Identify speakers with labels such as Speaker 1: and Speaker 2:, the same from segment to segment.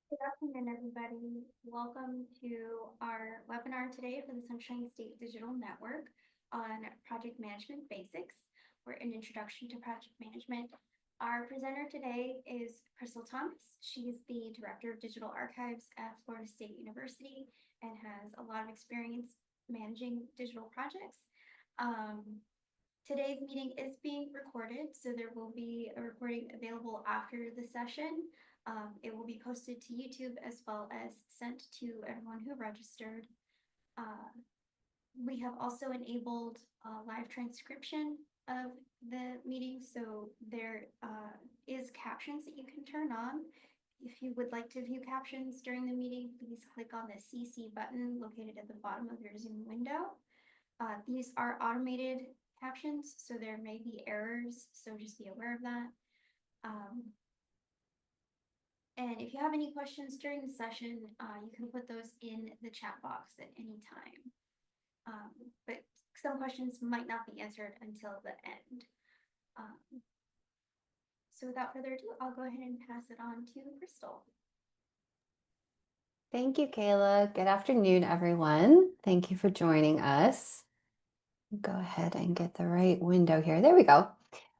Speaker 1: Good afternoon, everybody. Welcome to our webinar today for the Sunshine State Digital Network on Project Management Basics, or an introduction to project management. Our presenter today is Krystal Thomas. She is the Director of Digital Archives at Florida State University and has a lot of experience managing digital projects. Today's meeting is being recorded, so there will be a recording available after the session. It will be posted to YouTube as well as sent to everyone who registered. Uh, we have also enabled live transcription of the meeting, so there is captions that you can turn on. If you would like to view captions during the meeting, please click on the CC button located at the bottom of your Zoom window. These are automated captions, so there may be errors, so just be aware of that. And if you have any questions during the session, you can put those in the chat box at any time. But some questions might not be answered until the end. So without further ado, I'll go ahead and pass it on to Krystal.
Speaker 2: Thank you, Kayla. Good afternoon, everyone. Thank you for joining us. Go ahead and get the right window here. There we go.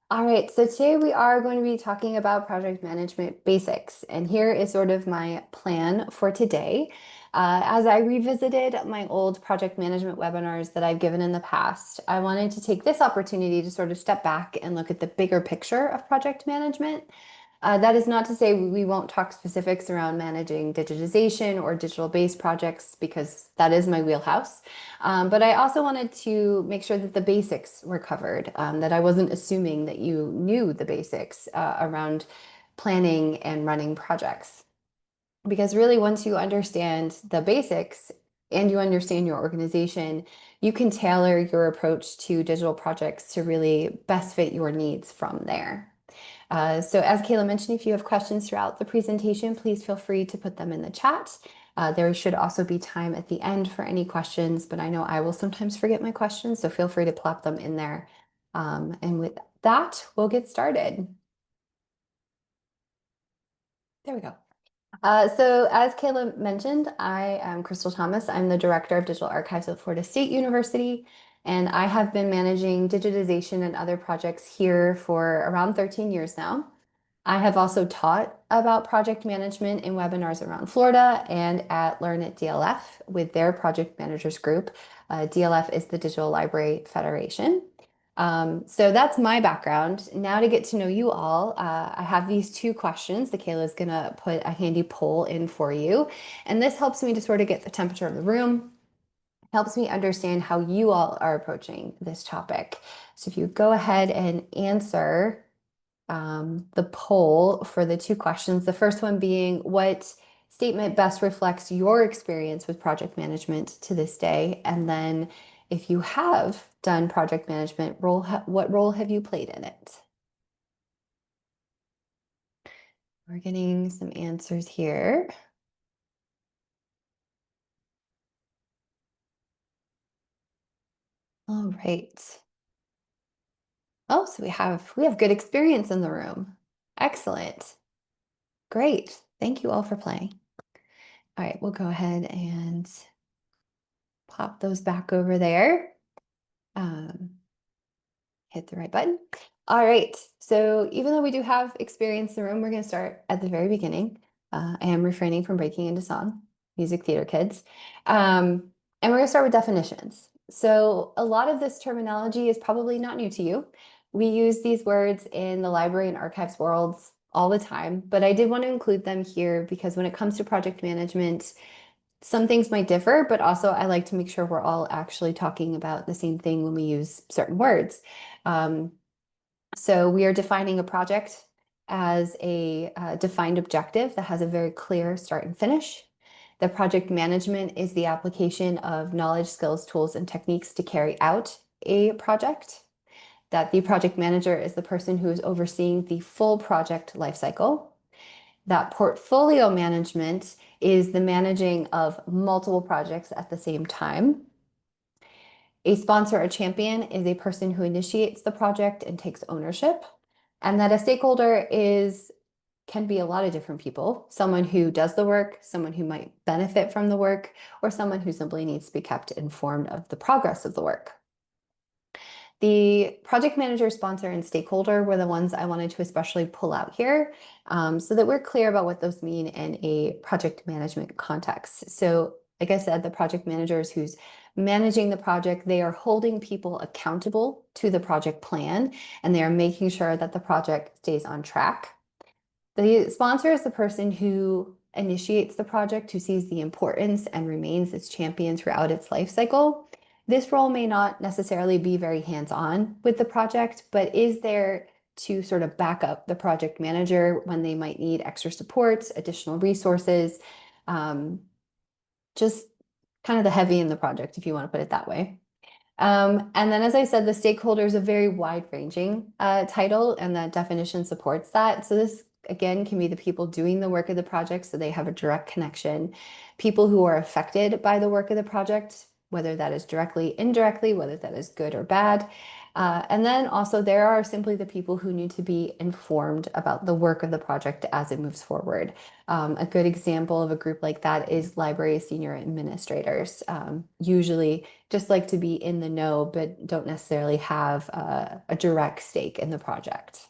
Speaker 2: All right, so today we are going to be talking about project management basics, and here is sort of my plan for today. As I revisited my old project management webinars that I've given in the past, I wanted to take this opportunity to sort of step back and look at the bigger picture of project management. That is not to say we won't talk specifics around managing digitization or digital-based projects because that is my wheelhouse. But I also wanted to make sure that the basics were covered, that I wasn't assuming that you knew the basics around planning and running projects. Because really, once you understand the basics and you understand your organization, you can tailor your approach to digital projects to really best fit your needs from there. So as Kayla mentioned, if you have questions throughout the presentation, please feel free to put them in the chat. There should also be time at the end for any questions, but I know I will sometimes forget my questions, so feel free to plop them in there. And with that, we'll get started. There we go. So as Kayla mentioned, I am Krystal Thomas. I'm the Director of Digital Archives at Florida State University, and I have been managing digitization and other projects here for around 13 years now. I have also taught about project management in webinars around Florida and at Learn at DLF with their project managers group. DLF is the Digital Library Federation. So that's my background. Now to get to know you all, I have these two questions that Kayla is going to put a handy poll in for you. And this helps me to sort of get the temperature of the room, helps me understand how you all are approaching this topic. So if you go ahead and answer the poll for the two questions. The first one being, what statement best reflects your experience with project management to this day? And then if you have done project management, what role have you played in it? We're getting some answers here. All right. Oh, so we have good experience in the room. Excellent. Great. Thank you all for playing. All right, we'll go ahead and pop those back over there. Hit the right button. All right, so even though we do have experience in the room, we're going to start at the very beginning. I am refraining from breaking into song, music theater kids. And we're going to start with definitions. So a lot of this terminology is probably not new to you. We use these words in the library and archives worlds all the time, but I did want to include them here because when it comes to project management, some things might differ, but also I like to make sure we're all actually talking about the same thing when we use certain words. So we are defining a project as a defined objective that has a very clear start and finish. The project management is the application of knowledge, skills, tools, and techniques to carry out a project. That the project manager is the person who is overseeing the full project lifecycle. That portfolio management is the managing of multiple projects at the same time. A sponsor or champion is a person who initiates the project and takes ownership. And that a stakeholder is can be a lot of different people, someone who does the work, someone who might benefit from the work, or someone who simply needs to be kept informed of the progress of the work. The project manager, sponsor, and stakeholder were the ones I wanted to especially pull out here so that we're clear about what those mean in a project management context. So, like I said, the project managers who's managing the project, they are holding people accountable to the project plan, and they are making sure that the project stays on track. The sponsor is the person who initiates the project, who sees the importance and remains its champion throughout its life cycle. This role may not necessarily be very hands-on with the project, but is there to sort of back up the project manager when they might need extra support, additional resources, um, just kind of the heavy in the project, if you want to put it that way. And then, as I said, the stakeholder is a very wide-ranging title, and that definition supports that. So this, again, can be the people doing the work of the project, so they have a direct connection. People who are affected by the work of the project, whether that is directly, indirectly, whether that is good or bad. And then also there are simply the people who need to be informed about the work of the project as it moves forward. A good example of a group like that is library senior administrators. Usually just like to be in the know, but don't necessarily have a direct stake in the project.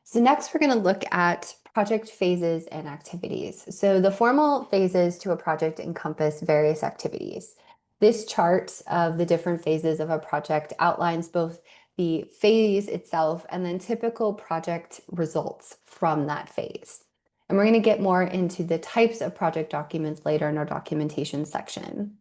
Speaker 2: So next we're going to look at project phases and activities. So the formal phases to a project encompass various activities. This chart of the different phases of a project outlines both the phase itself and then typical project results from that phase. And we're going to get more into the types of project documents later in our documentation section.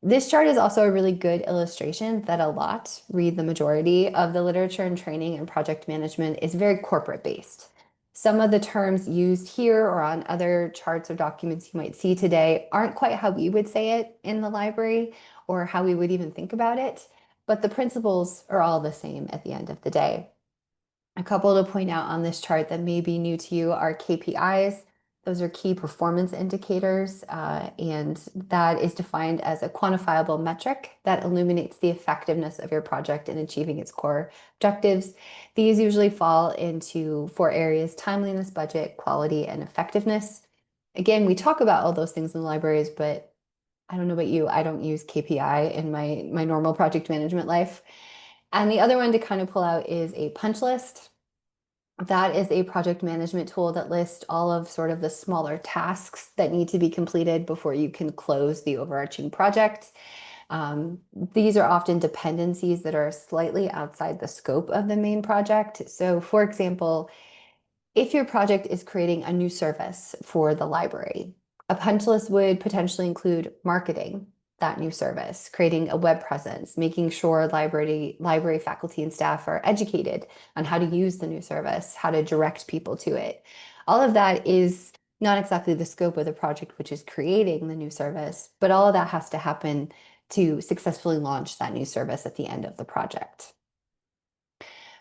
Speaker 2: This chart is also a really good illustration that a lot, read the majority of the literature in training and project management is very corporate based. Some of the terms used here or on other charts or documents you might see today aren't quite how we would say it in the library or how we would even think about it, but the principles are all the same at the end of the day. A couple to point out on this chart that may be new to you are KPIs. Those are key performance indicators, and that is defined as a quantifiable metric that illuminates the effectiveness of your project in achieving its core objectives. These usually fall into four areas: timeliness, budget, quality, and effectiveness. Again, we talk about all those things in the libraries, but I don't know about you, I don't use KPI in my normal project management life. And the other one to kind of pull out is a punch list. That is a project management tool that lists all of sort of the smaller tasks that need to be completed before you can close the overarching project. These are often dependencies that are slightly outside the scope of the main project. So, for example, if your project is creating a new service for the library, a punch list would potentially include marketing that new service, creating a web presence, making sure library faculty and staff are educated on how to use the new service, how to direct people to it. All of that is not exactly the scope of the project, which is creating the new service, but all of that has to happen to successfully launch that new service at the end of the project.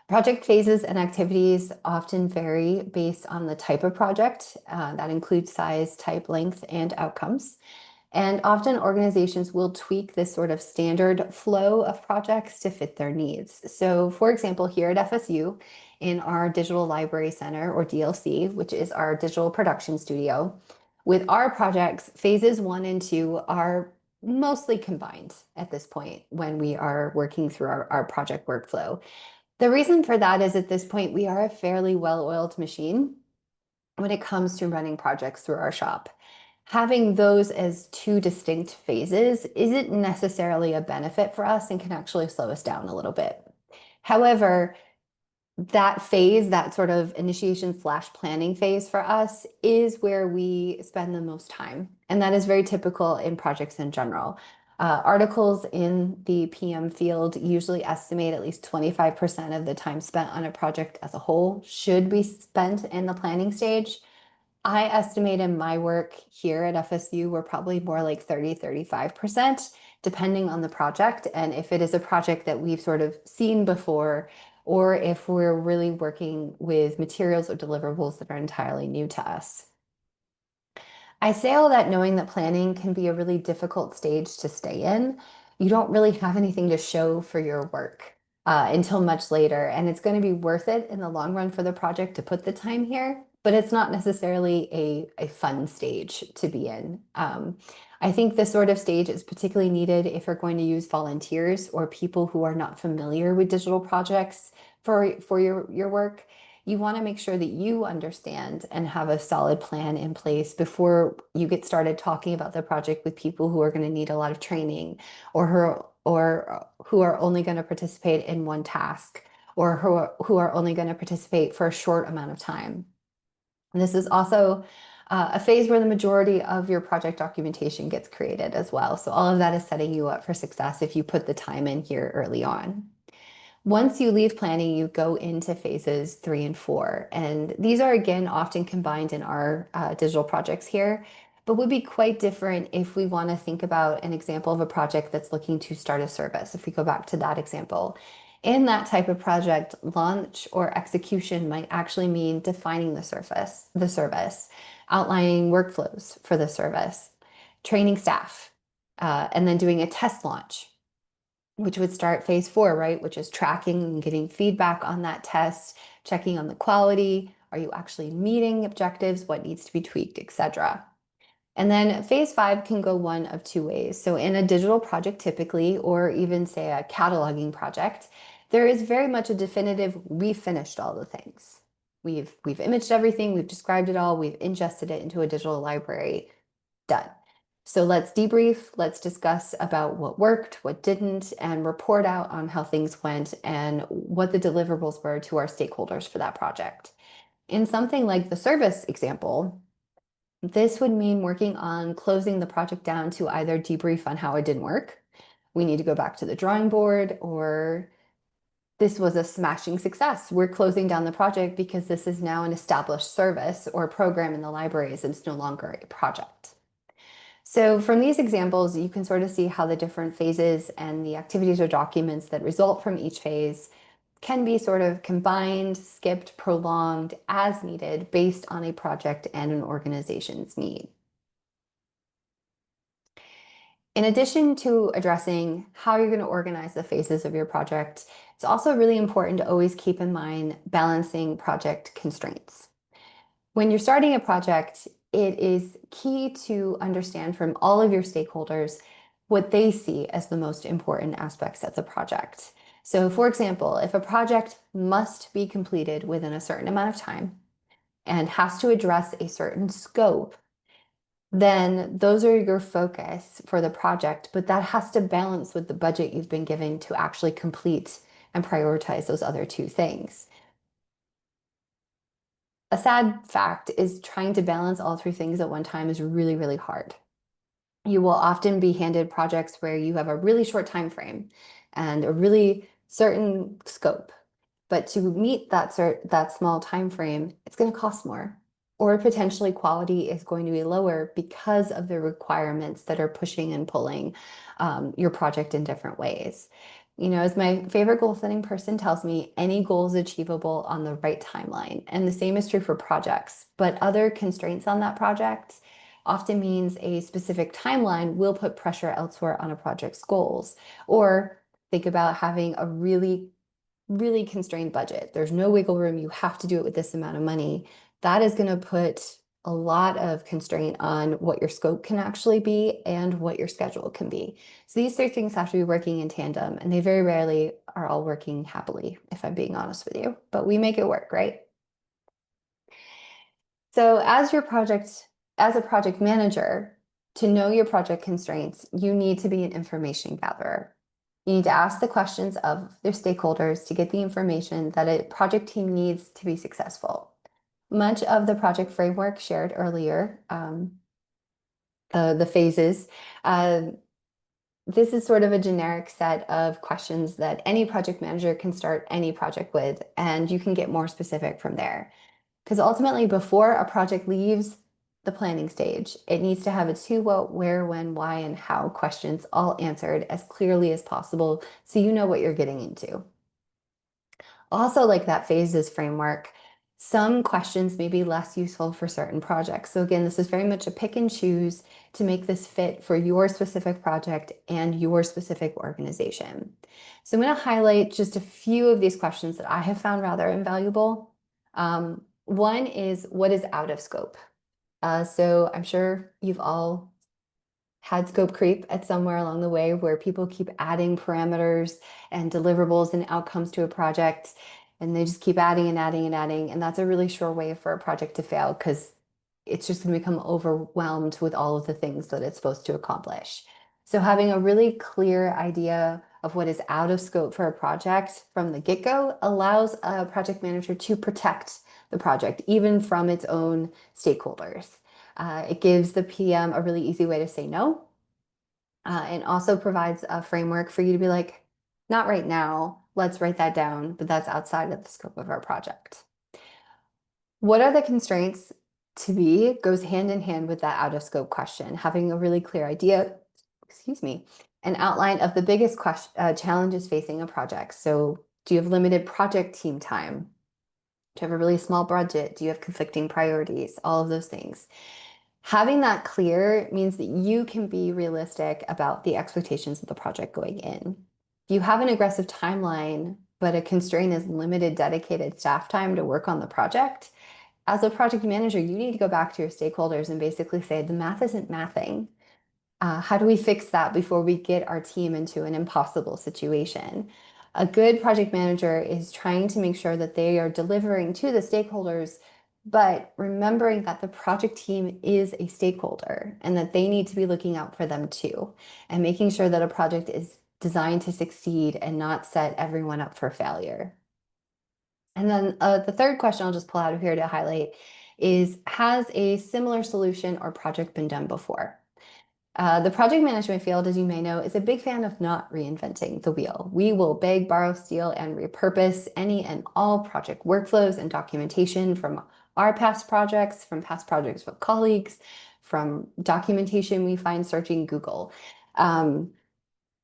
Speaker 2: Project phases and activities often vary based on the type of project. That includes size, type, length, and outcomes. And often organizations will tweak this sort of standard flow of projects to fit their needs. So, for example, here at FSU, in our Digital Library Center, or DLC, which is our digital production studio, with our projects, phases 1 and 2 are mostly combined at this point when we are working through our project workflow. The reason for that is at this point, we are a fairly well-oiled machine when it comes to running projects through our shop. Having those as two distinct phases isn't necessarily a benefit for us and can actually slow us down a little bit. However, that phase, that sort of initiation/planning phase for us is where we spend the most time. And that is very typical in projects in general. Articles in the PM field usually estimate at least 25% of the time spent on a project as a whole should be spent in the planning stage. I estimate in my work here at FSU, we're probably more like 30-35%, depending on the project. And if it is a project that we've sort of seen before, or if we're really working with materials or deliverables that are entirely new to us. I say all that knowing that planning can be a really difficult stage to stay in. You don't really have anything to show for your work. until much later. And it's going to be worth it in the long run for the project to put the time here, but it's not necessarily a fun stage to be in. I think this sort of stage is particularly needed if you're going to use volunteers or people who are not familiar with digital projects for your work. You want to make sure that you understand and have a solid plan in place before you get started talking about the project with people who are going to need a lot of training or who are only going to participate in one task or who are only going to participate for a short amount of time. And this is also a phase where the majority of your project documentation gets created as well. So all of that is setting you up for success if you put the time in here early on. Once you leave planning, you go into phases 3 and 4. And these are, again, often combined in our digital projects here, but would be quite different if we want to think about an example of a project that's looking to start a service. If we go back to that example, in that type of project, launch or execution might actually mean defining the service, outlining workflows for the service, training staff, and then doing a test launch, which would start phase 4, right? Which is tracking and getting feedback on that test, checking on the quality. Are you actually meeting objectives? What needs to be tweaked, etc. And then phase 5 can go one of two ways. So in a digital project typically, or even say a cataloging project, there is very much a definitive, we've finished all the things. We've imaged everything, we've described it all, we've ingested it into a digital library, done. So let's debrief, let's discuss about what worked, what didn't, and report out on how things went and what the deliverables were to our stakeholders for that project. In something like the service example, this would mean working on closing the project down to either debrief on how it didn't work, we need to go back to the drawing board, or this was a smashing success. We're closing down the project because this is now an established service or program in the libraries and it's no longer a project. So from these examples, you can sort of see how the different phases and the activities or documents that result from each phase can be sort of combined, skipped, prolonged as needed based on a project and an organization's need. In addition to addressing how you're going to organize the phases of your project, it's also really important to always keep in mind balancing project constraints. When you're starting a project, it is key to understand from all of your stakeholders what they see as the most important aspects of the project. So for example, if a project must be completed within a certain amount of time and has to address a certain scope, then those are your focus for the project, but that has to balance with the budget you've been given to actually complete and prioritize those other two things. A sad fact is trying to balance all three things at one time is really, really hard. You will often be handed projects where you have a really short time frame and a really certain scope. But to meet that small time frame, it's going to cost more, or potentially quality is going to be lower because of the requirements that are pushing and pulling your project in different ways. As my favorite goal setting person tells me, any goal is achievable on the right timeline. And the same is true for projects, but other constraints on that project often means a specific timeline will put pressure elsewhere on a project's goals. Or think about having a really constrained budget. There's no wiggle room. You have to do it with this amount of money. That is going to put a lot of constraint on what your scope can actually be and what your schedule can be. So these three things have to be working in tandem, and they very rarely are all working happily, if I'm being honest with you, but we make it work, right? So as a project manager, to know your project constraints, you need to be an information gatherer. You need to ask the questions of their stakeholders to get the information that a project team needs to be successful. Much of the project framework shared earlier, the phases, this is sort of a generic set of questions that any project manager can start any project with, and you can get more specific from there. Because ultimately, before a project leaves the planning stage, it needs to have its who, what, where, when, why, and how questions all answered as clearly as possible so you know what you're getting into. Also, like that phases framework, Some questions may be less useful for certain projects. So again, this is very much a pick and choose to make this fit for your specific project and your specific organization. So I'm going to highlight just a few of these questions that I have found rather invaluable. One is, what is out of scope? So I'm sure you've all had scope creep at somewhere along the way where people keep adding parameters and deliverables and outcomes to a project, and they just keep adding and adding and adding. And that's a really sure way for a project to fail because it's just going to become overwhelmed with all of the things that it's supposed to accomplish. So having a really clear idea of what is out of scope for a project from the get-go allows a project manager to protect the project, even from its own stakeholders. It gives the PM a really easy way to say no, and also provides a framework for you to be like, not right now, let's write that down, but that's outside of the scope of our project. What are the constraints to be goes hand in hand with that out of scope question, having a really clear idea, excuse me, an outline of the biggest challenges facing a project. So do you have limited project team time? Do you have a really small budget? Do you have conflicting priorities? All of those things. Having that clear means that you can be realistic about the expectations of the project going in. If you have an aggressive timeline, but a constraint is limited dedicated staff time to work on the project, as a project manager, you need to go back to your stakeholders and basically say, the math isn't mathing. How do we fix that before we get our team into an impossible situation? A good project manager is trying to make sure that they are delivering to the stakeholders, but remembering that the project team is a stakeholder and that they need to be looking out for them too, and making sure that a project is designed to succeed and not set everyone up for failure. And then the third question I'll just pull out of here to highlight is, has a similar solution or project been done before? The project management field, as you may know, is a big fan of not reinventing the wheel. We will beg, borrow, steal, and repurpose any and all project workflows and documentation from our past projects, from past projects with colleagues, from documentation we find searching Google.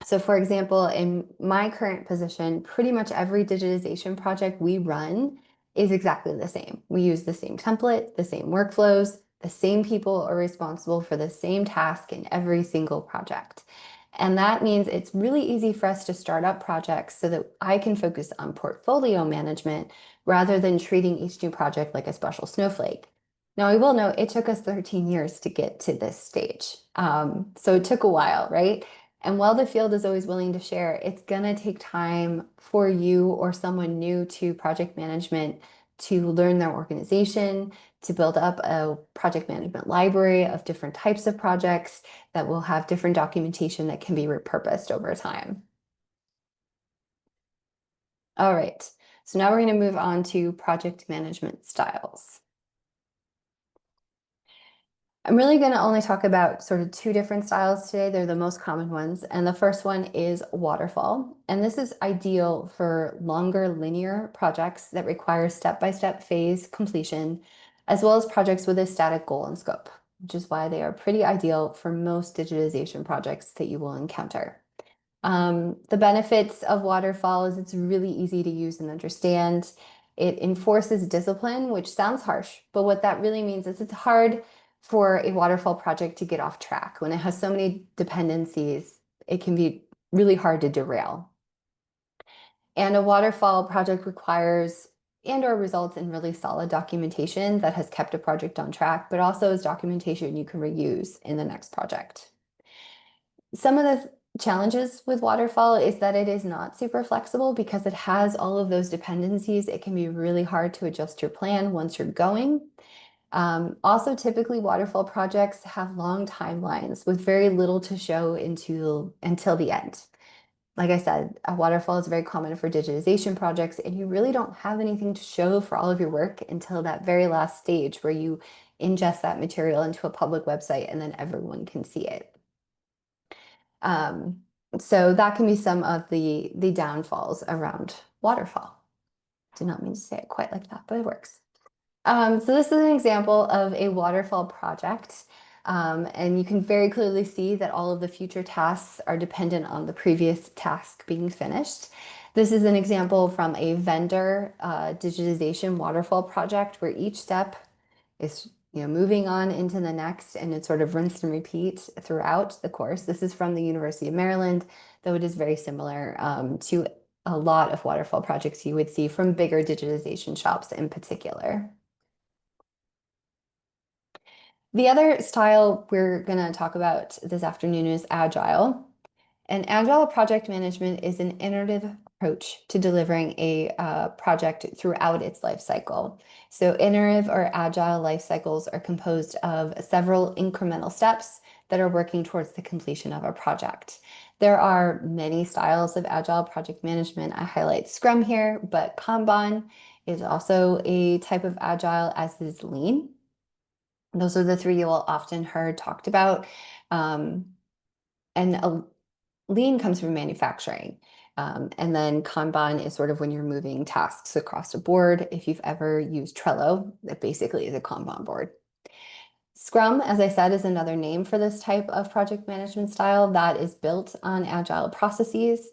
Speaker 2: So for example, in my current position, pretty much every digitization project we run is exactly the same. We use the same template, the same workflows, the same people are responsible for the same task in every single project. And that means it's really easy for us to start up projects so that I can focus on portfolio management rather than treating each new project like a special snowflake. Now, I will note it took us 13 years to get to this stage. So it took a while, right? And while the field is always willing to share, it's going to take time for you or someone new to project management to learn their organization, to build up a project management library of different types of projects that will have different documentation that can be repurposed over time. All right, so now we're going to move on to project management styles. I'm really going to only talk about sort of two different styles today. They're the most common ones. And the first one is waterfall. And this is ideal for longer linear projects that require step-by-step phase completion, as well as projects with a static goal and scope, which is why they are pretty ideal for most digitization projects that you will encounter. The benefits of waterfall is it's really easy to use and understand. It enforces discipline, which sounds harsh, but what that really means is it's hard for a waterfall project to get off track. When it has so many dependencies, it can be really hard to derail. And a waterfall project requires and/or results in really solid documentation that has kept a project on track, but also is documentation you can reuse in the next project. Some of the challenges with waterfall is that it is not super flexible because it has all of those dependencies. It can be really hard to adjust your plan once you're going. Also, typically waterfall projects have long timelines with very little to show until the end. Like I said, a waterfall is very common for digitization projects, and you really don't have anything to show for all of your work until that very last stage where you ingest that material into a public website and then everyone can see it. Um, so that can be some of the downfalls around waterfall. Did not mean to say it quite like that, but it works. So this is an example of a waterfall project. And you can very clearly see that all of the future tasks are dependent on the previous task being finished. This is an example from a vendor digitization waterfall project where each step is moving on into the next, and it's sort of rinse and repeat throughout the course. This is from the University of Maryland, though it is very similar to a lot of waterfall projects you would see from bigger digitization shops in particular. The other style we're going to talk about this afternoon is Agile. And Agile project management is an iterative approach to delivering a project throughout its life cycle. So iterative or agile life cycles are composed of several incremental steps that are working towards the completion of a project. There are many styles of agile project management. I highlight Scrum here, but Kanban is also a type of agile, as is Lean. Those are the three you will often heard talked about. And Lean comes from manufacturing. And then Kanban is sort of when you're moving tasks across a board. If you've ever used Trello, that basically is a Kanban board. Scrum, as I said, is another name for this type of project management style that is built on agile processes.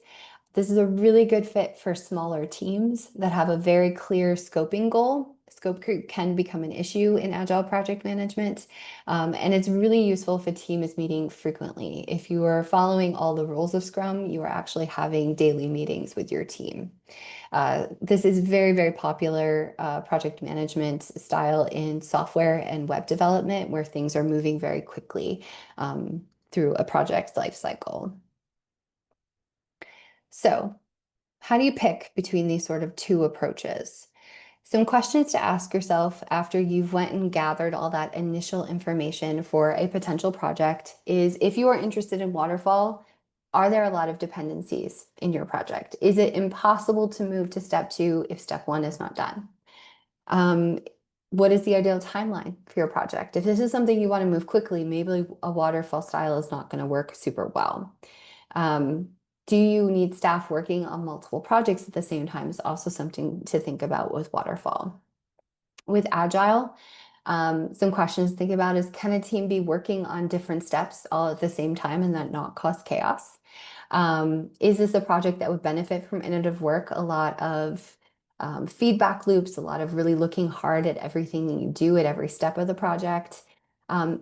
Speaker 2: This is a really good fit for smaller teams that have a very clear scoping goal. Scope creep can become an issue in agile project management, and it's really useful if a team is meeting frequently. If you are following all the rules of Scrum, you are actually having daily meetings with your team. This is very, very popular project management style in software and web development, where things are moving very quickly through a project's life cycle. So, how do you pick between these sort of two approaches? Some questions to ask yourself after you've went and gathered all that initial information for a potential project is, if you are interested in waterfall, are there a lot of dependencies in your project? Is it impossible to move to step 2 if step 1 is not done? Um, what is the ideal timeline for your project? If this is something you want to move quickly, maybe a waterfall style is not going to work super well. Do you need staff working on multiple projects at the same time is also something to think about with waterfall. With Agile, some questions to think about is, can a team be working on different steps all at the same time and that not cause chaos? Is this a project that would benefit from iterative work? A lot of feedback loops, a lot of really looking hard at everything that you do at every step of the project.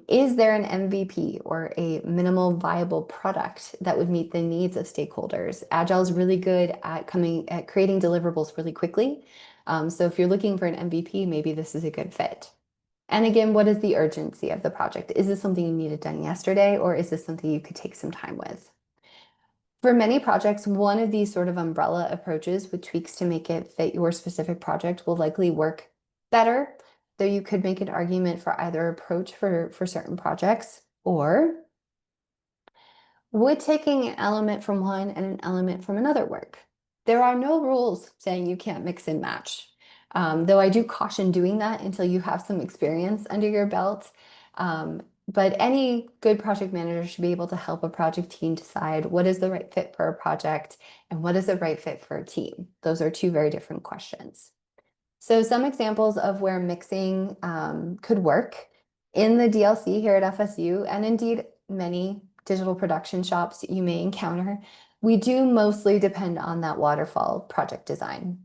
Speaker 2: Is there an MVP or a minimal viable product that would meet the needs of stakeholders? Agile is really good at creating deliverables really quickly. So if you're looking for an MVP, maybe this is a good fit. And again, what is the urgency of the project? Is this something you needed done yesterday, or is this something you could take some time with? For many projects, one of these sort of umbrella approaches with tweaks to make it fit your specific project will likely work better, though you could make an argument for either approach for certain projects. Or would taking an element from one and an element from another work? There are no rules saying you can't mix and match, though I do caution doing that until you have some experience under your belt. But any good project manager should be able to help a project team decide what is the right fit for a project and what is the right fit for a team. Those are two very different questions. So some examples of where mixing could work in the DLC here at FSU, and indeed many digital production shops you may encounter, we do mostly depend on that waterfall project design.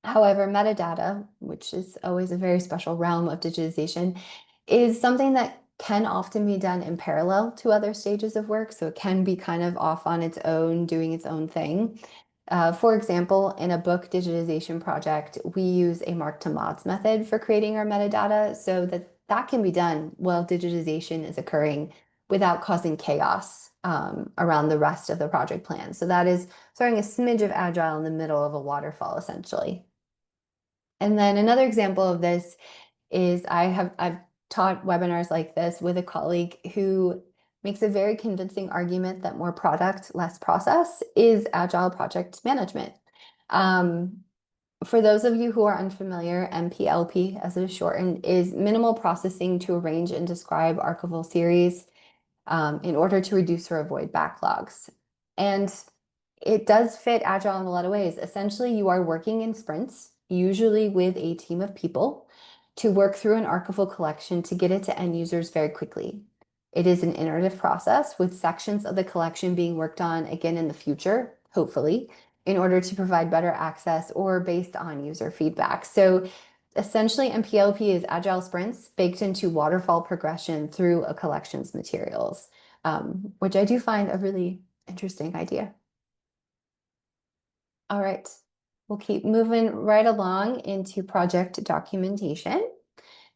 Speaker 2: However, metadata, which is always a very special realm of digitization, is something that can often be done in parallel to other stages of work. So it can be kind of off on its own, doing its own thing. For example, in a book digitization project, we use a mark to mods method for creating our metadata so that that can be done while digitization is occurring without causing chaos around the rest of the project plan. So that is throwing a smidge of agile in the middle of a waterfall, essentially. And then another example of this is I've taught webinars like this with a colleague who makes a very convincing argument that more product, less process is agile project management. For those of you who are unfamiliar, MPLP, as it is shortened, is minimal processing to arrange and describe archival series in order to reduce or avoid backlogs. And it does fit agile in a lot of ways. Essentially, you are working in sprints, usually with a team of people, to work through an archival collection to get it to end users very quickly. It is an iterative process with sections of the collection being worked on again in the future, hopefully, in order to provide better access or based on user feedback. So essentially, MPLP is agile sprints baked into waterfall progression through a collections materials, which I do find a really interesting idea. All right, we'll keep moving right along into project documentation.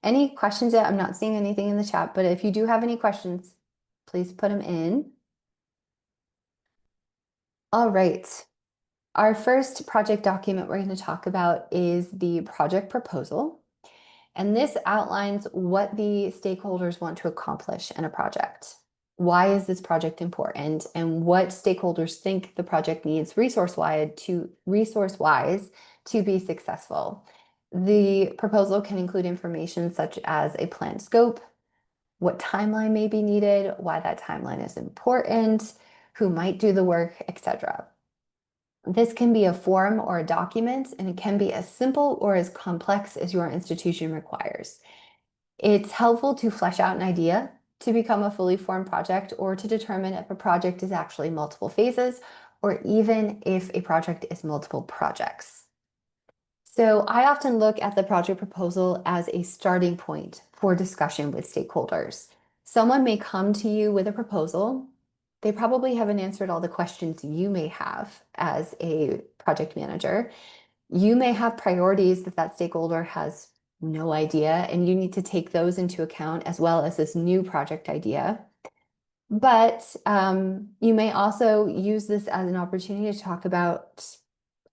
Speaker 2: Any questions yet? I'm not seeing anything in the chat, but if you do have any questions, please put them in. All right. Our first project document we're going to talk about is the project proposal. And this outlines what the stakeholders want to accomplish in a project. Why is this project important and what stakeholders think the project needs resource-wise to be successful? The proposal can include information such as a planned scope, what timeline may be needed, why that timeline is important, who might do the work, etc. This can be a form or a document, and it can be as simple or as complex as your institution requires. It's helpful to flesh out an idea to become a fully formed project or to determine if a project is actually multiple phases or even if a project is multiple projects. So I often look at the project proposal as a starting point for discussion with stakeholders. Someone may come to you with a proposal. They probably haven't answered all the questions you may have as a project manager. You may have priorities that that stakeholder has no idea, and you need to take those into account as well as this new project idea. But you may also use this as an opportunity to talk about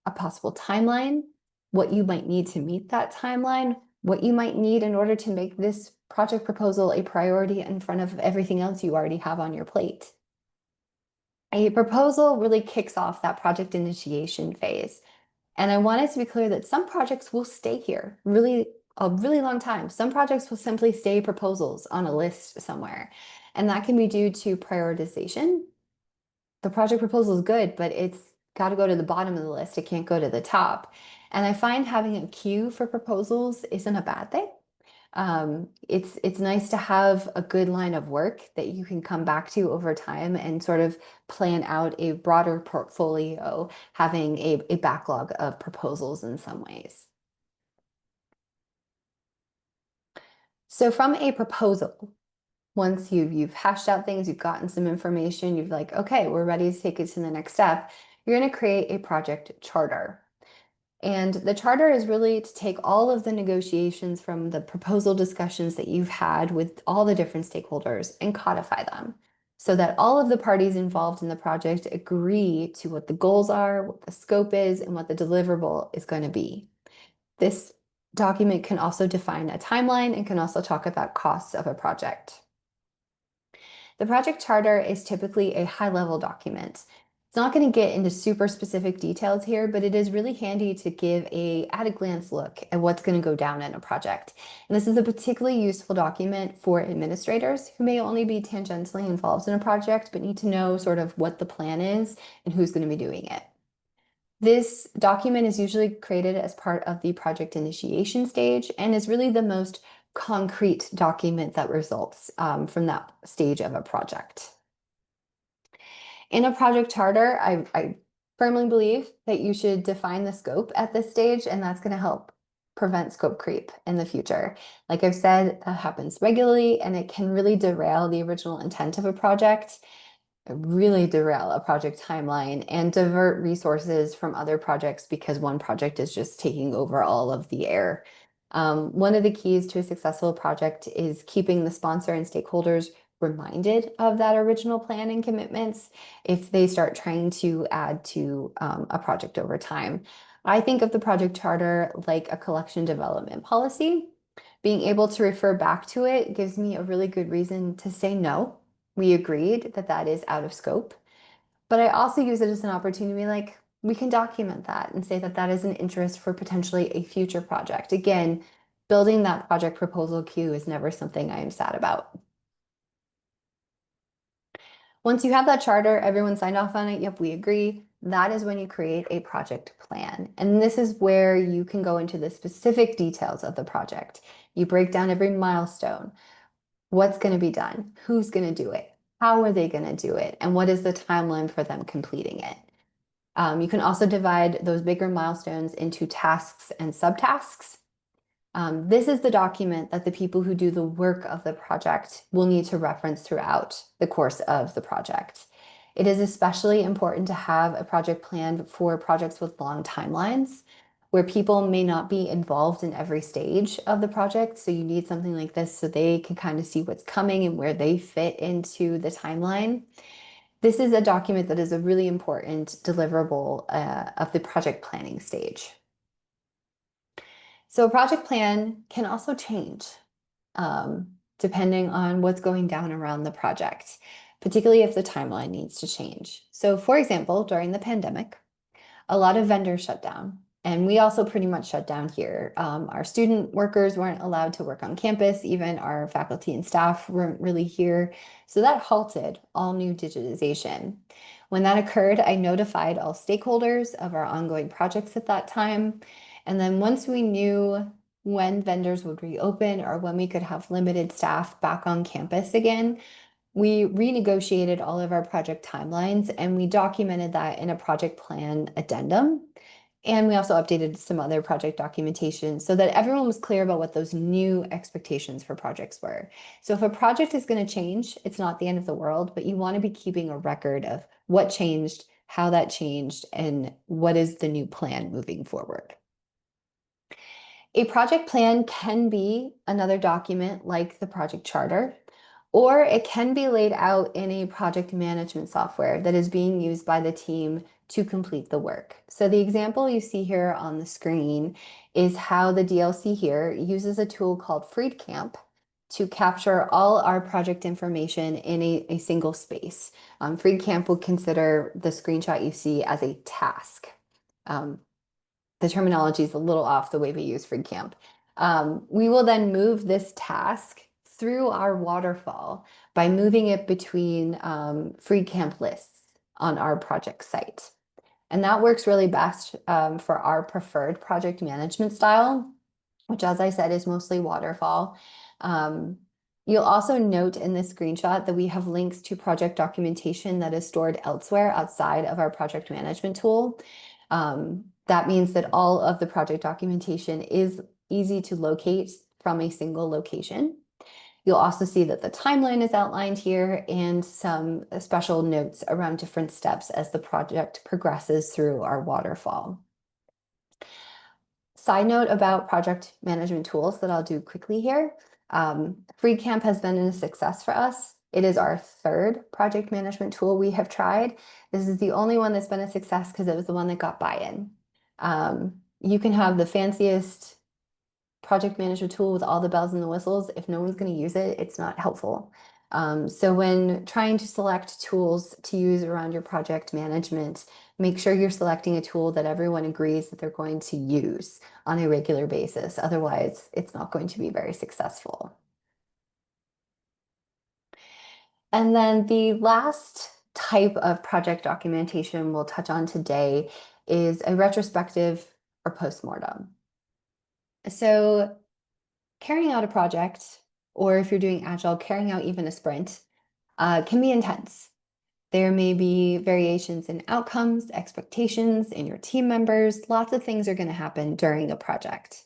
Speaker 2: a possible timeline, what you might need to meet that timeline, what you might need in order to make this project proposal a priority in front of everything else you already have on your plate. A proposal really kicks off that project initiation phase. And I wanted to be clear that some projects will stay here a really long time. Some projects will simply stay proposals on a list somewhere. And that can be due to prioritization. The project proposal is good, but it's got to go to the bottom of the list. It can't go to the top. And I find having a queue for proposals isn't a bad thing. It's nice to have a good line of work that you can come back to over time and sort of plan out a broader portfolio, having a backlog of proposals in some ways. So from a proposal, once you've hashed out things, you've gotten some information, you've like, okay, we're ready to take it to the next step, you're going to create a project charter. And the charter is really to take all of the negotiations from the proposal discussions that you've had with all the different stakeholders and codify them so that all of the parties involved in the project agree to what the goals are, what the scope is, and what the deliverable is going to be. This document can also define a timeline and can also talk about costs of a project. The project charter is typically a high-level document. It's not going to get into super specific details here, but it is really handy to give a at-a-glance look at what's going to go down in a project. And this is a particularly useful document for administrators who may only be tangentially involved in a project, but need to know sort of what the plan is and who's going to be doing it. This document is usually created as part of the project initiation stage and is really the most concrete document that results from that stage of a project. In a project charter, I firmly believe that you should define the scope at this stage, and that's going to help prevent scope creep in the future. Like I've said, that happens regularly, and it can really derail the original intent of a project, really derail a project timeline, and divert resources from other projects because one project is just taking over all of the air. One of the keys to a successful project is keeping the sponsor and stakeholders reminded of that original plan and commitments if they start trying to add to a project over time. I think of the project charter like a collection development policy. Being able to refer back to it gives me a really good reason to say no. We agreed that that is out of scope, but I also use it as an opportunity to be like, we can document that and say that that is an interest for potentially a future project. Again, building that project proposal queue is never something I am sad about. Once you have that charter, everyone signed off on it, yep, we agree. That is when you create a project plan. And this is where you can go into the specific details of the project. You break down every milestone. What's going to be done? Who's going to do it? How are they going to do it? And what is the timeline for them completing it? You can also divide those bigger milestones into tasks and subtasks. This is the document that the people who do the work of the project will need to reference throughout the course of the project. It is especially important to have a project plan for projects with long timelines where people may not be involved in every stage of the project. So you need something like this so they can kind of see what's coming and where they fit into the timeline. This is a document that is a really important deliverable of the project planning stage. So a project plan can also change depending on what's going down around the project, particularly if the timeline needs to change. So for example, during the pandemic, a lot of vendors shut down. And we also pretty much shut down here. Our student workers weren't allowed to work on campus. Even our faculty and staff weren't really here. So that halted all new digitization. When that occurred, I notified all stakeholders of our ongoing projects at that time. And then once we knew when vendors would reopen or when we could have limited staff back on campus again, we renegotiated all of our project timelines and we documented that in a project plan addendum. And we also updated some other project documentation so that everyone was clear about what those new expectations for projects were. So if a project is going to change, it's not the end of the world, but you want to be keeping a record of what changed, how that changed, and what is the new plan moving forward. A project plan can be another document like the project charter, or it can be laid out in a project management software that is being used by the team to complete the work. So the example you see here on the screen is how the DLC here uses a tool called FreeCamp to capture all our project information in a single space. FreeCamp will consider the screenshot you see as a task. The terminology is a little off the way we use FreeCamp. We will then move this task through our waterfall by moving it between FreeCamp lists on our project site. And that works really best for our preferred project management style, which, as I said, is mostly waterfall. You'll also note in this screenshot that we have links to project documentation that is stored elsewhere outside of our project management tool. That means that all of the project documentation is easy to locate from a single location. You'll also see that the timeline is outlined here and some special notes around different steps as the project progresses through our waterfall. Side note about project management tools that I'll do quickly here. FreeCamp has been a success for us. It is our third project management tool we have tried. This is the only one that's been a success because it was the one that got buy-in. You can have the fanciest project management tool with all the bells and the whistles. If no one's going to use it, it's not helpful. So when trying to select tools to use around your project management, make sure you're selecting a tool that everyone agrees that they're going to use on a regular basis. Otherwise, it's not going to be very successful. And then the last type of project documentation we'll touch on today is a retrospective or postmortem. So carrying out a project, or if you're doing agile, carrying out even a sprint, can be intense. There may be variations in outcomes, expectations in your team members. Lots of things are going to happen during a project.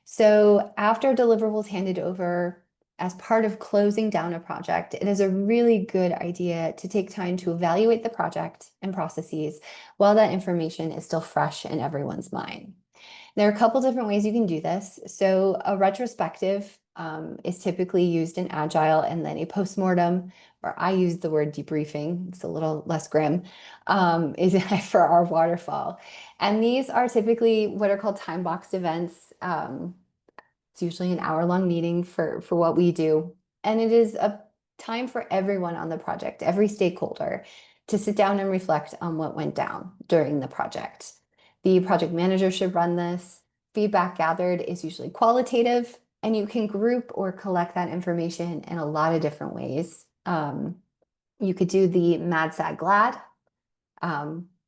Speaker 2: So after deliverables handed over as part of closing down a project, it is a really good idea to take time to evaluate the project and processes while that information is still fresh in everyone's mind. There are a couple different ways you can do this. So a retrospective is typically used in Agile, and then a postmortem, or I use the word debriefing, it's a little less grim, is for our waterfall. And these are typically what are called time boxed events. It's usually an hour-long meeting for what we do. And it is a time for everyone on the project, every stakeholder, to sit down and reflect on what went down during the project. The project manager should run this. Feedback gathered is usually qualitative, and you can group or collect that information in a lot of different ways. You could do the mad, sad, glad,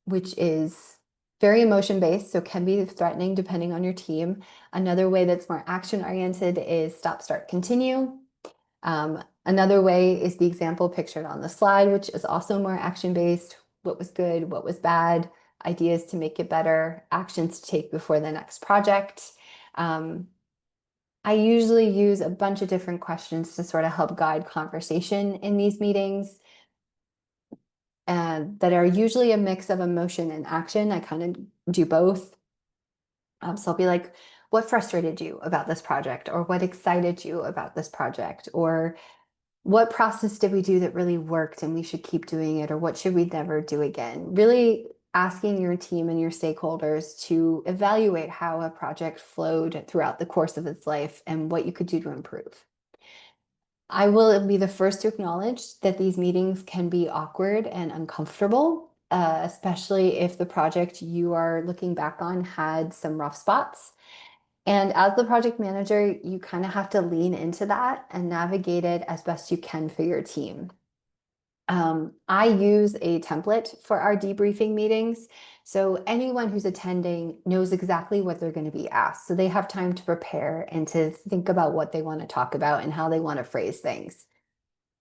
Speaker 2: which is very emotion-based, so can be threatening depending on your team. Another way that's more action-oriented is stop, start, continue. Another way is the example pictured on the slide, which is also more action-based. What was good, what was bad, ideas to make it better, actions to take before the next project. I usually use a bunch of different questions to sort of help guide conversation in these meetings, and that are usually a mix of emotion and action. I kind of do both. So I'll be like, what frustrated you about this project? Or what excited you about this project? Or what process did we do that really worked and we should keep doing it? Or what should we never do again? Really asking your team and your stakeholders to evaluate how a project flowed throughout the course of its life and what you could do to improve. I will be the first to acknowledge that these meetings can be awkward and uncomfortable, especially if the project you are looking back on had some rough spots. And as the project manager, you kind of have to lean into that and navigate it as best you can for your team. I use a template for our debriefing meetings. So anyone who's attending knows exactly what they're going to be asked. So they have time to prepare and to think about what they want to talk about and how they want to phrase things.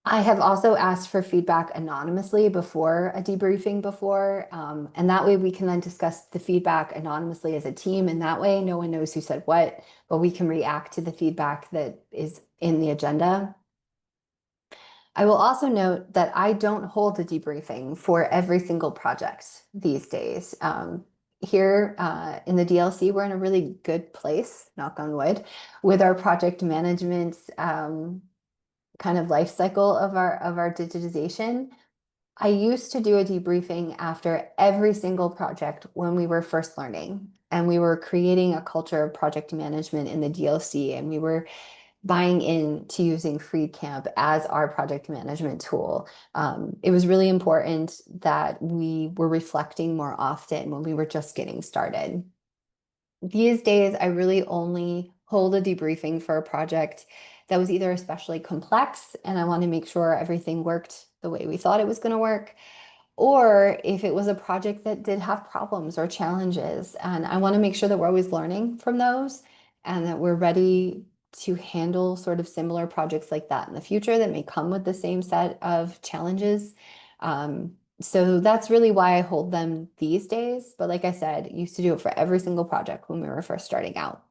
Speaker 2: I have also asked for feedback anonymously before a debriefing before, and that way we can then discuss the feedback anonymously as a team, and that way no one knows who said what, but we can react to the feedback that is in the agenda. I will also note that I don't hold a debriefing for every single project these days. Here in the DLC, we're in a really good place, knock on wood, with our project management kind of life cycle of our digitization. I used to do a debriefing after every single project when we were first learning, and we were creating a culture of project management in the DLC, and we were buying into using FreeCamp as our project management tool. It was really important that we were reflecting more often when we were just getting started. These days, I really only hold a debriefing for a project that was either especially complex and I want to make sure everything worked the way we thought it was going to work, or if it was a project that did have problems or challenges. And I want to make sure that we're always learning from those and that we're ready to handle sort of similar projects like that in the future that may come with the same set of challenges. So that's really why I hold them these days. But like I said, used to do it for every single project when we were first starting out.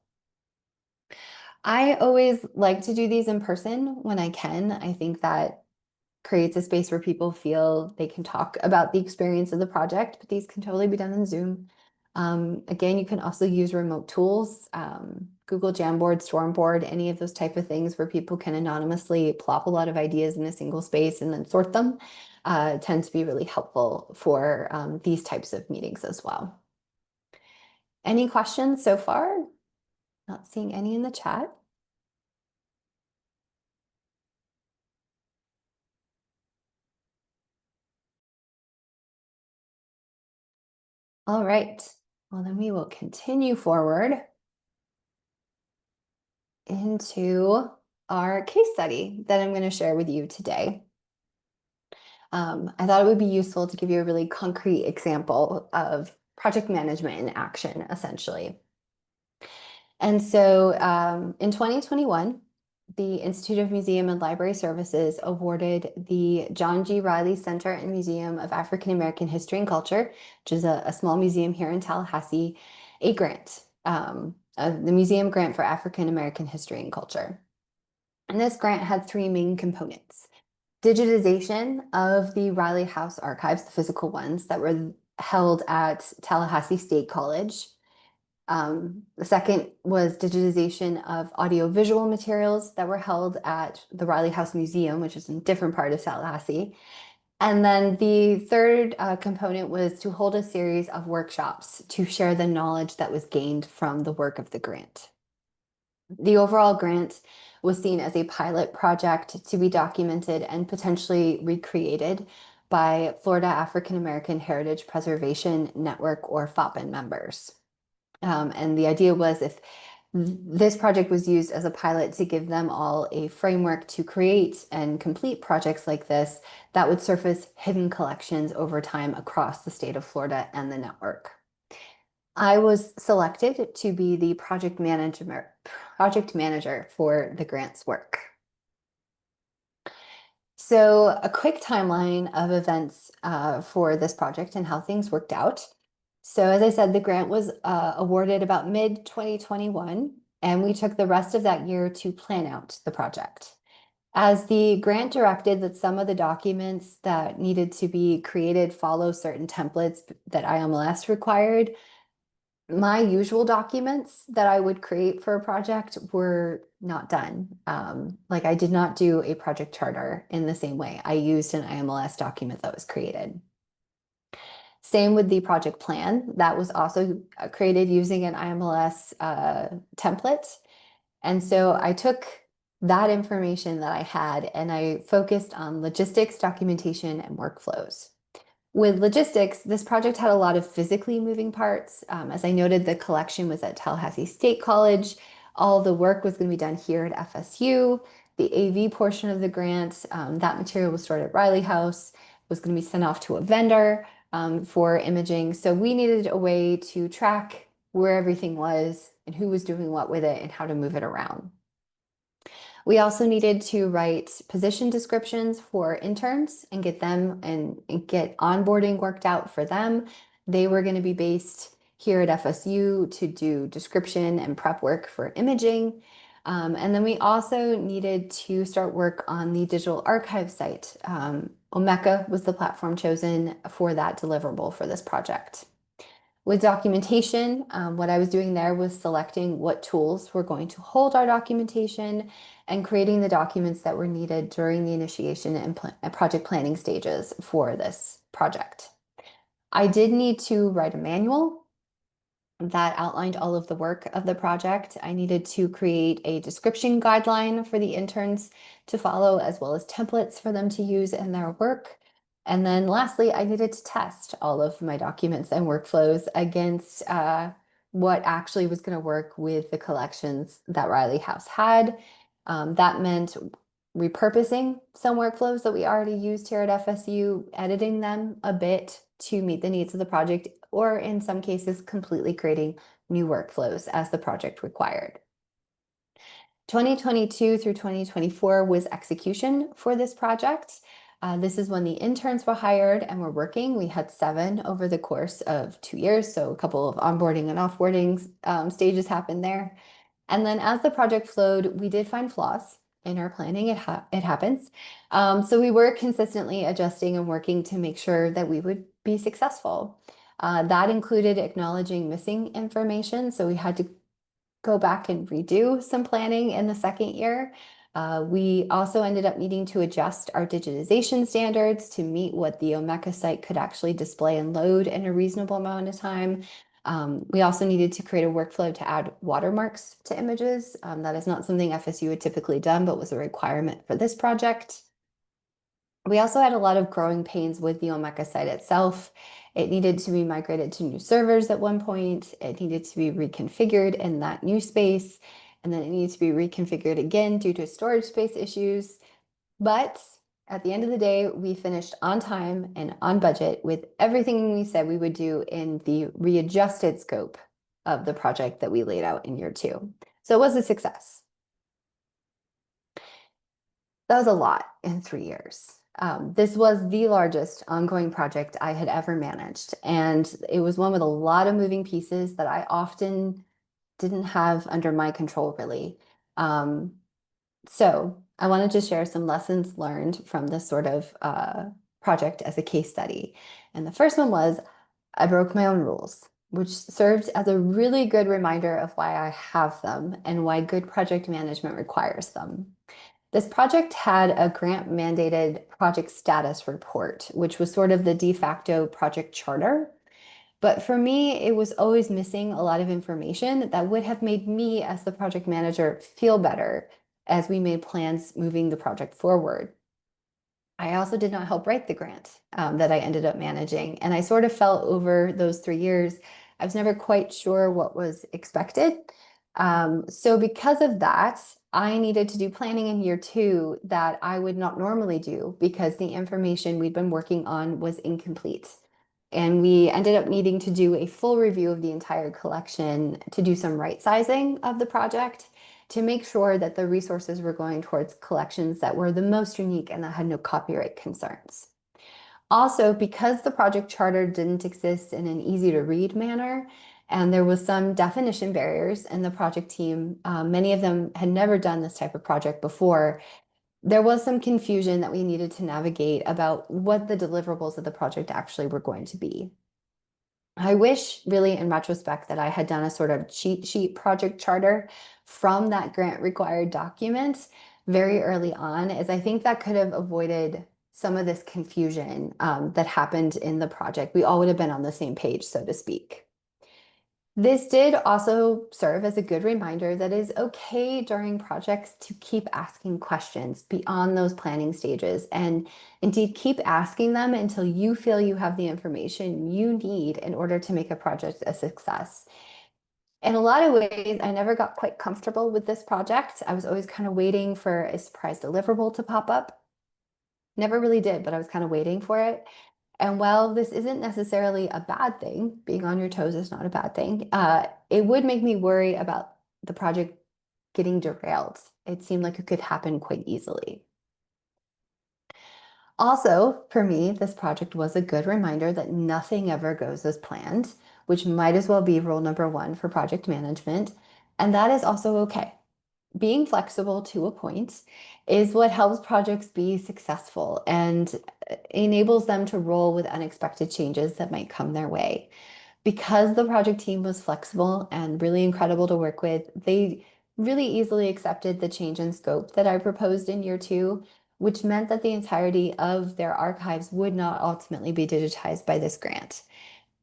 Speaker 2: I always like to do these in person when I can. I think that creates a space where people feel they can talk about the experience of the project, but these can totally be done in Zoom. Again, you can also use remote tools, Google Jamboard, Stormboard, any of those type of things where people can anonymously plop a lot of ideas in a single space and then sort them, tend to be really helpful for these types of meetings as well. Any questions so far? Not seeing any in the chat. All right. Well, then we will continue forward into our case study that I'm going to share with you today. I thought it would be useful to give you a really concrete example of project management in action, essentially. And so in 2021, the Institute of Museum and Library Services awarded the John G. Riley Center and Museum of African American History and Culture, which is a small museum here in Tallahassee, a grant, the Museum Grant for African American History and Culture. And this grant had three main components: digitization of the Riley House archives, the physical ones that were held at Tallahassee State College. The second was digitization of audiovisual materials that were held at the Riley House Museum, which is in a different part of Tallahassee. And then the third component was to hold a series of workshops to share the knowledge that was gained from the work of the grant. The overall grant was seen as a pilot project to be documented and potentially recreated by Florida African American Heritage Preservation Network, or FAPN, members. And the idea was, if this project was used as a pilot to give them all a framework to create and complete projects like this, that would surface hidden collections over time across the state of Florida and the network. I was selected to be the project manager for the grant's work. So a quick timeline of events for this project and how things worked out. So as I said, the grant was awarded about mid 2021, and we took the rest of that year to plan out the project. As the grant directed that some of the documents that needed to be created follow certain templates that IMLS required, my usual documents that I would create for a project were not done. Like I did not do a project charter in the same way. I used an IMLS document that was created. Same with the project plan that was also created using an IMLS template. And so I took that information that I had and I focused on logistics, documentation, and workflows. With logistics, this project had a lot of physically moving parts. As I noted, the collection was at Tallahassee State College. All the work was going to be done here at FSU. The AV portion of the grant, that material was stored at Riley House, was going to be sent off to a vendor for imaging. So we needed a way to track where everything was and who was doing what with it and how to move it around. We also needed to write position descriptions for interns and get them and get onboarding worked out for them. They were going to be based here at FSU to do description and prep work for imaging. And then we also needed to start work on the digital archive site. Omeka was the platform chosen for that deliverable for this project. With documentation, what I was doing there was selecting what tools were going to hold our documentation and creating the documents that were needed during the initiation and project planning stages for this project. I did need to write a manual that outlined all of the work of the project. I needed to create a description guideline for the interns to follow, as well as templates for them to use in their work. And then lastly, I needed to test all of my documents and workflows against what actually was going to work with the collections that Riley House had. That meant repurposing some workflows that we already used here at FSU, editing them a bit to meet the needs of the project, or in some cases, completely creating new workflows as the project required. 2022 through 2024 was execution for this project. This is when the interns were hired and were working. We had 7 over the course of 2 years, so a couple of onboarding and offboarding stages happened there. And then as the project flowed, we did find flaws in our planning. It happens. So we were consistently adjusting and working to make sure that we would be successful. That included acknowledging missing information. So we had to go back and redo some planning in the second year. We also ended up needing to adjust our digitization standards to meet what the Omeka site could actually display and load in a reasonable amount of time. We also needed to create a workflow to add watermarks to images. That is not something FSU had typically done, but was a requirement for this project. We also had a lot of growing pains with the Omeka site itself. It needed to be migrated to new servers at one point. It needed to be reconfigured in that new space, and then it needed to be reconfigured again due to storage space issues. But at the end of the day, we finished on time and on budget with everything we said we would do in the readjusted scope of the project that we laid out in year 2. So it was a success. That was a lot in 3 years. This was the largest ongoing project I had ever managed, and it was one with a lot of moving pieces that I often didn't have under my control, really. So I wanted to share some lessons learned from this sort of project as a case study. And the first one was I broke my own rules, which served as a really good reminder of why I have them and why good project management requires them. This project had a grant mandated project status report, which was sort of the de facto project charter. But for me, it was always missing a lot of information that would have made me, as the project manager, feel better as we made plans moving the project forward. I also did not help write the grant that I ended up managing. And I sort of felt over those 3 years, I was never quite sure what was expected. So because of that, I needed to do planning in year 2 that I would not normally do because the information we'd been working on was incomplete. And we ended up needing to do a full review of the entire collection to do some right sizing of the project to make sure that the resources were going towards collections that were the most unique and that had no copyright concerns. Also, because the project charter didn't exist in an easy to read manner, and there was some definition barriers in the project team, many of them had never done this type of project before. There was some confusion that we needed to navigate about what the deliverables of the project actually were going to be. I wish, really, in retrospect, that I had done a sort of cheat sheet project charter from that grant required document very early on, as I think that could have avoided some of this confusion that happened in the project. We all would have been on the same page, so to speak. This did also serve as a good reminder that it's okay during projects to keep asking questions beyond those planning stages, and indeed keep asking them until you feel you have the information you need in order to make a project a success. In a lot of ways, I never got quite comfortable with this project. I was always kind of waiting for a surprise deliverable to pop up. Never really did, but I was kind of waiting for it. And while this isn't necessarily a bad thing, being on your toes is not a bad thing, it would make me worry about the project getting derailed. It seemed like it could happen quite easily. Also, for me, this project was a good reminder that nothing ever goes as planned, which might as well be rule number one for project management. And that is also okay. Being flexible to a point is what helps projects be successful and enables them to roll with unexpected changes that might come their way. Because the project team was flexible and really incredible to work with, they really easily accepted the change in scope that I proposed in year two, which meant that the entirety of their archives would not ultimately be digitized by this grant.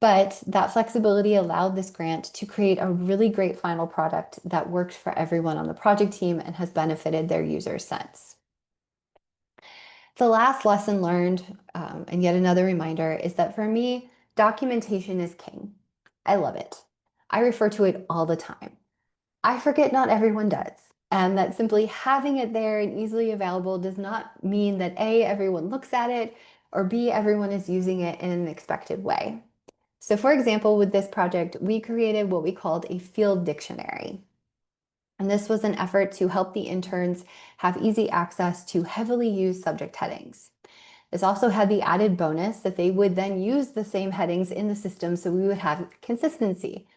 Speaker 2: But that flexibility allowed this grant to create a really great final product that worked for everyone on the project team and has benefited their users since. The last lesson learned, and yet another reminder, is that for me, documentation is king. I love it. I refer to it all the time. I forget not everyone does, and that simply having it there and easily available does not mean that A, everyone looks at it, or B, everyone is using it in an expected way. So for example, with this project, we created what we called a field dictionary. And this was an effort to help the interns have easy access to heavily used subject headings. This also had the added bonus that they would then use the same headings in the system, so we would have consistency.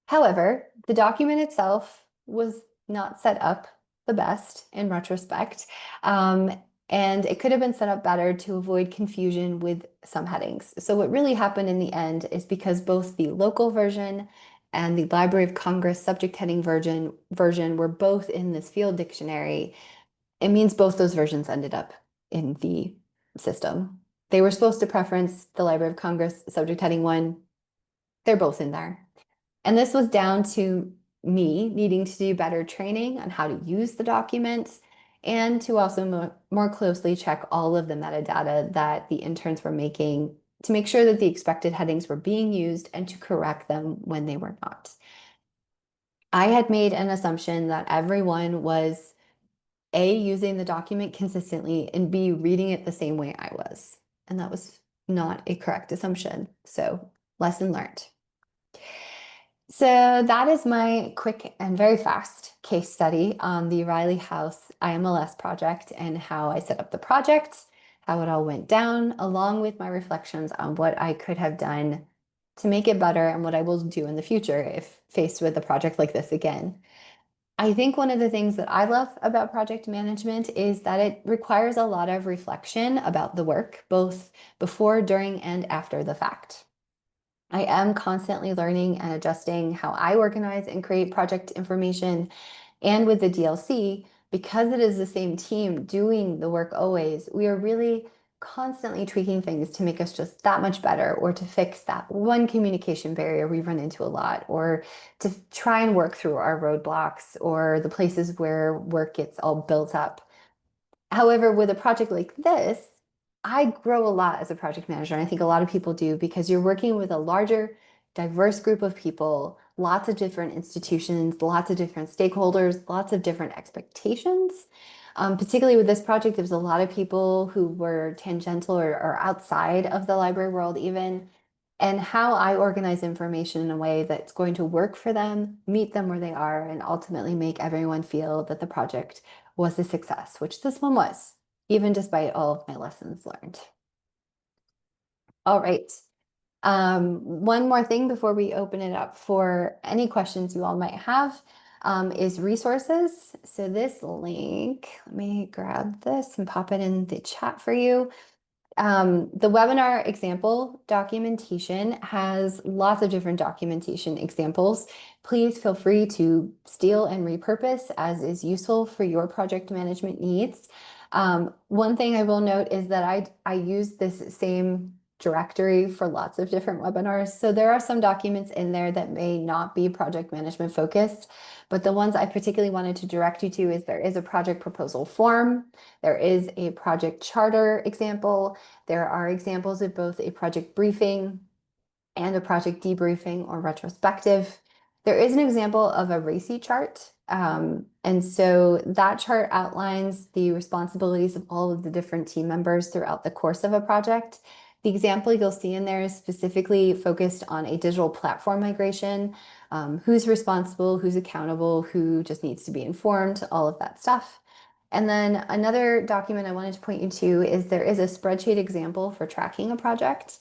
Speaker 2: However, the document itself was not set up the best in retrospect, and it could have been set up better to avoid confusion with some headings. So what really happened in the end is because both the local version and the Library of Congress subject heading version were both in this field dictionary, it means both those versions ended up in the system. They were supposed to preference the Library of Congress subject heading one. They're both in there. And this was down to me needing to do better training on how to use the documents and to also more closely check all of the metadata that the interns were making to make sure that the expected headings were being used and to correct them when they were not. I had made an assumption that everyone was A, using the document consistently, and B, reading it the same way I was. And that was not a correct assumption. So, lesson learned. So that is my quick and very fast case study on the Riley House IMLS project and how I set up the project, how it all went down, along with my reflections on what I could have done to make it better and what I will do in the future if faced with a project like this again. I think one of the things that I love about project management is that it requires a lot of reflection about the work, both before, during, and after the fact. I am constantly learning and adjusting how I organize and create project information. And with the DLC, because it is the same team doing the work always, we are really constantly tweaking things to make us just that much better, or to fix that one communication barrier we run into a lot, or to try and work through our roadblocks or the places where work gets all built up. However, with a project like this, I grow a lot as a project manager, and I think a lot of people do, because you're working with a larger, diverse group of people, lots of different institutions, lots of different stakeholders, lots of different expectations. Particularly with this project, there was a lot of people who were tangential or outside of the library world even, and how I organize information in a way that's going to work for them, meet them where they are, and ultimately make everyone feel that the project was a success, which this one was, even despite all of my lessons learned. All right. One more thing before we open it up for any questions you all might have is resources. So this link, let me grab this and pop it in the chat for you. The webinar example documentation has lots of different documentation examples. Please feel free to steal and repurpose as is useful for your project management needs. One thing I will note is that I use this same directory for lots of different webinars. So there are some documents in there that may not be project management focused, but the ones I particularly wanted to direct you to is there is a project proposal form, there is a project charter example, there are examples of both a project briefing and a project debriefing or retrospective. There is an example of a RACI chart. And so that chart outlines the responsibilities of all of the different team members throughout the course of a project. The example you'll see in there is specifically focused on a digital platform migration, who's responsible, who's accountable, who just needs to be informed, all of that stuff. And then another document I wanted to point you to is there is a spreadsheet example for tracking a project.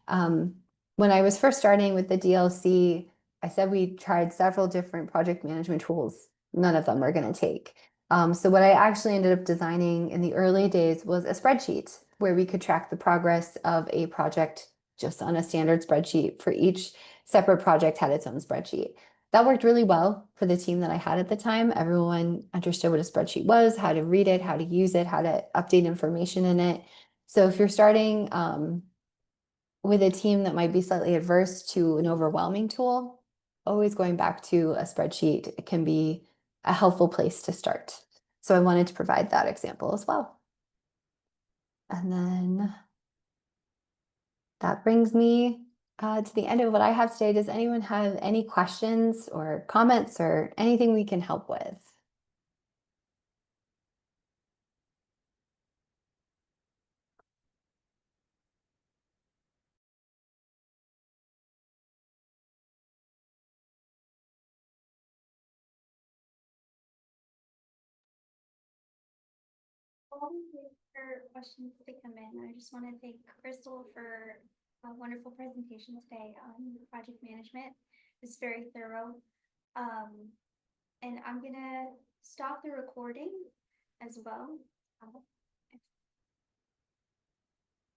Speaker 2: When I was first starting with the DLC, I said we tried several different project management tools. None of them are going to take. So what I actually ended up designing in the early days was a spreadsheet where we could track the progress of a project just on a standard spreadsheet. For each separate project had its own spreadsheet. That worked really well for the team that I had at the time. Everyone understood what a spreadsheet was, how to read it, how to use it, how to update information in it. So if you're starting with a team that might be slightly adverse to an overwhelming tool, always going back to a spreadsheet can be a helpful place to start. So I wanted to provide that example as well. And then that brings me to the end of what I have today. Does anyone have any questions or comments or anything we can help with?
Speaker 1: While we wait for questions to come in, I just want to thank Krystal for a wonderful presentation today on project management. It's very thorough. And I'm gonna stop the recording as well.